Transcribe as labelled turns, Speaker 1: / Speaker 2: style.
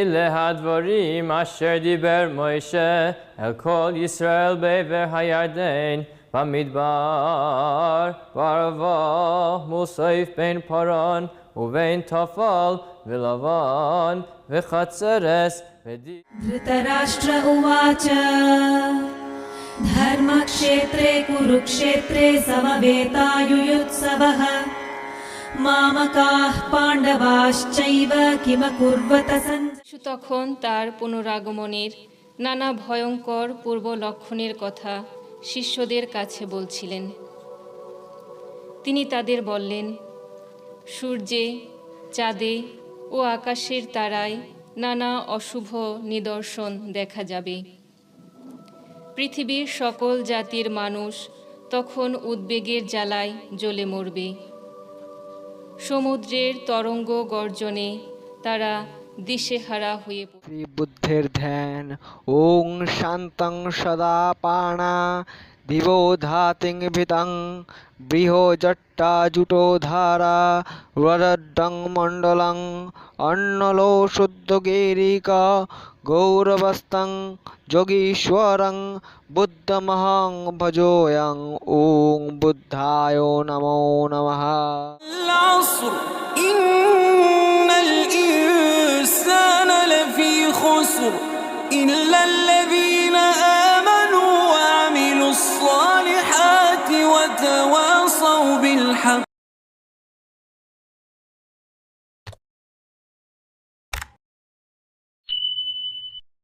Speaker 1: אלה הדברים אשר דיבר מוישה אל כל ישראל בעבר הירדן במדבר בערבה מול סיף בין פרן ובין תפל ולבן וחצרס
Speaker 2: धृतराष्ट्र उवाच धर्मक्षेत्रे कुरुक्षेत्रे समवेतायुयुत्सवः मामकाः पाण्डवाश्चैव किमकुर्वत सञ्जय
Speaker 3: তখন তার পুনরাগমনের নানা ভয়ঙ্কর পূর্ব লক্ষণের কথা শিষ্যদের কাছে বলছিলেন। তিনি তাদের বললেন, সূর্যে, চাঁদে ও আকাশের তারায় নানা অশুভ নিদর্শন দেখা যাবে। পৃথিবীর সকল জাতির মানুষ তখন উদ্বেগের জ্বালায় জ্বলে মরবে। সমুদ্রের তরঙ্গ গর্জনে তারা দিশেহারা হয়ে
Speaker 4: শ্রী বুদ্ধের ধ্যান ওং শান্তং সদা পাণা দিবোধাতিং ভিতং বৃহজট্টা জুটো ধারা রডডং মণ্ডলং অন্নলো শুদ্ধগিরিকা গৌরবস্তং যোগীশ্বরং বুদ্ধমহং ভজোয়ং ওং বুদ্ধায় নমো নমঃ।
Speaker 5: إلا الذين آمنوا وعملوا الصالحات وتواصوا بالحق